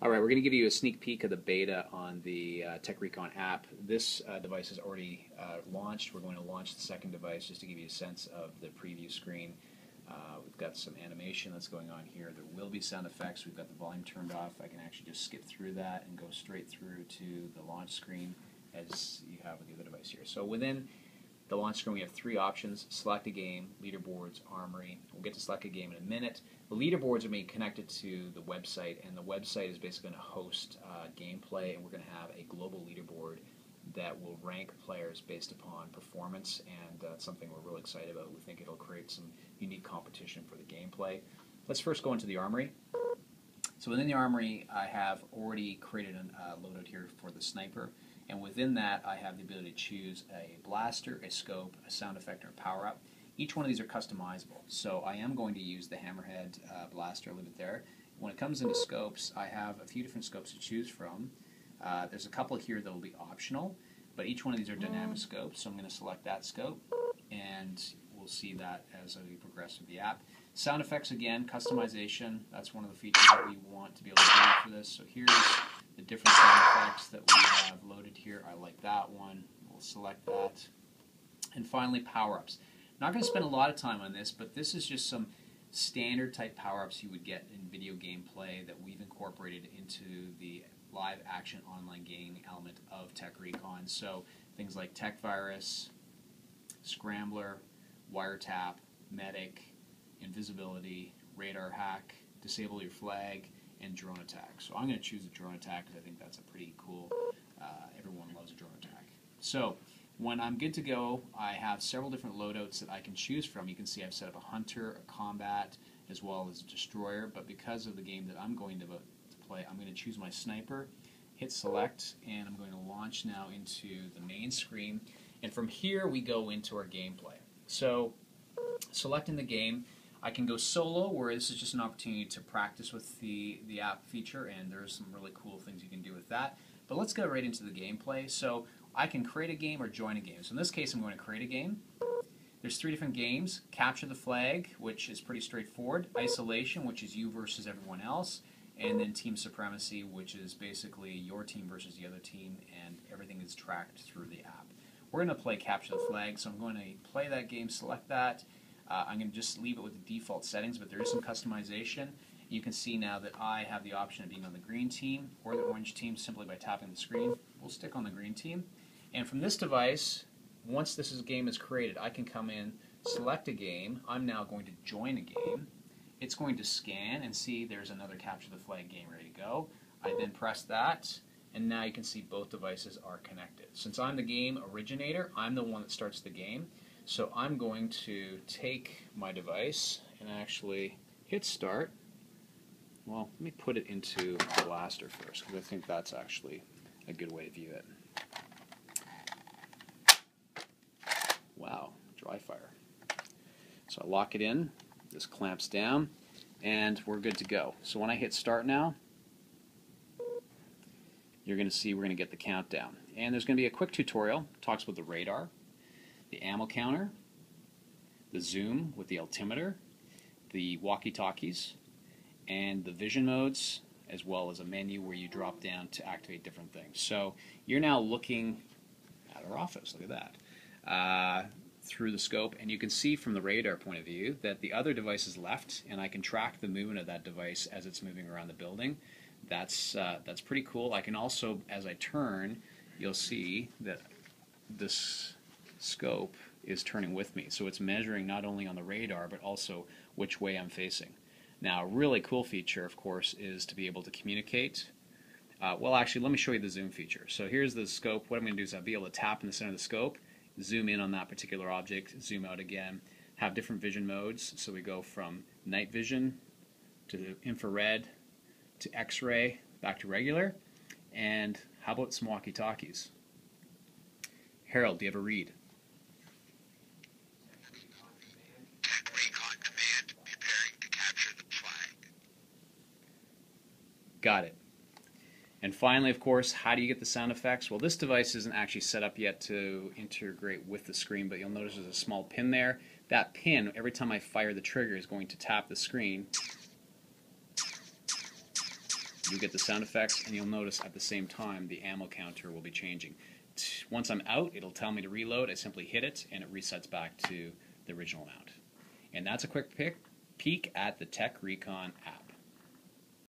Alright, we're going to give you a sneak peek of the beta on the Tek Recon app. This device is already launched. We're going to launch the second device just to give you a sense of the preview screen. We've got some animation that's going on here. There will be sound effects. We've got the volume turned off. I can actually just skip through that and go straight through to the launch screen as you have with the other device here. So within the launch screen we have three options: select a game, leaderboards, armory. We'll get to select a game in a minute. The leaderboards are being connected to the website, and the website is basically going to host gameplay, and we're going to have a global leaderboard that will rank players based upon performance, and that's something we're really excited about. We think it'll create some unique competition for the gameplay. Let's first go into the armory. So within the armory I have already created a loadout here for the sniper, and within that I have the ability to choose a blaster, a scope, a sound effect, or a power-up. Each one of these are customizable, so I am going to use the hammerhead blaster. I'll leave it there. When it comes into scopes, I have a few different scopes to choose from. There's a couple here that will be optional, but each one of these are dynamic scopes, so I'm going to select that scope, and we'll see that as we progress with the app. Sound effects, again, customization. That's one of the features that we want to be able to do for this. So here's the different sound effects that we have loaded here. I like that one. We'll select that. And finally, power-ups. Not going to spend a lot of time on this, but this is just some standard type power-ups you would get in video gameplay that we've incorporated into the live action online gaming element of Tek Recon. So things like Tech Virus, Scrambler, Wiretap, Medic, Invisibility, Radar Hack, Disable Your Flag, and Drone Attack. So I'm going to choose a Drone Attack because I think that's a pretty cool, everyone loves a drone attack. So when I'm good to go, I have several different loadouts that I can choose from. You can see I've set up a hunter, a combat, as well as a destroyer, but because of the game that I'm going to play, I'm going to choose my sniper, hit select, and I'm going to launch now into the main screen. And from here we go into our gameplay. So selecting the game, I can go solo, where this is just an opportunity to practice with the app feature, and there's some really cool things you can do with that. But let's go right into the gameplay. So I can create a game or join a game. So in this case I'm going to create a game. There's three different games: Capture the Flag, which is pretty straightforward; Isolation, which is you versus everyone else; and then Team Supremacy, which is basically your team versus the other team, and everything is tracked through the app. We're going to play Capture the Flag, so I'm going to play that game, select that. I'm going to just leave it with the default settings, but there is some customization. You can see now that I have the option of being on the green team or the orange team simply by tapping the screen. We'll stick on the green team. And from this device, once this game is created, I can come in, select a game. I'm now going to join a game. It's going to scan and see there's another Capture the Flag game ready to go. I then press that, and now you can see both devices are connected. Since I'm the game originator, I'm the one that starts the game. So I'm going to take my device and actually hit start. Well, let me put it into blaster first, because I think that's actually a good way to view it. Wow, dry fire. So I lock it in, this clamps down, and we're good to go. So when I hit start now, you're going to see we're going to get the countdown. And there's going to be a quick tutorial. It talks about the radar, the ammo counter, the zoom with the altimeter, the walkie-talkies, and the vision modes, as well as a menu where you drop down to activate different things. So you're now looking at our office, look at that, through the scope, and you can see from the radar point of view that the other device is left, and I can track the movement of that device as it's moving around the building. That's pretty cool. I can also, as I turn, you'll see that this scope is turning with me, so it's measuring not only on the radar but also which way I'm facing. Now, a really cool feature, of course, is to be able to communicate. Well, actually, let me show you the zoom feature. So here's the scope. What I'm going to do is I'll be able to tap in the center of the scope, zoom in on that particular object, zoom out again, have different vision modes. So we go from night vision to the infrared to X-ray, back to regular, and how about some walkie-talkies? Harold, do you have a read? Tek Recon Command, preparing to capture the flag. Got it. And finally, of course, how do you get the sound effects? Well, this device isn't actually set up yet to integrate with the screen, but you'll notice there's a small pin there. That pin, every time I fire the trigger, is going to tap the screen. you get the sound effects, and you'll notice at the same time the ammo counter will be changing. Once I'm out, it'll tell me to reload. I simply hit it, and it resets back to the original amount. And that's a quick peek at the Tek Recon app.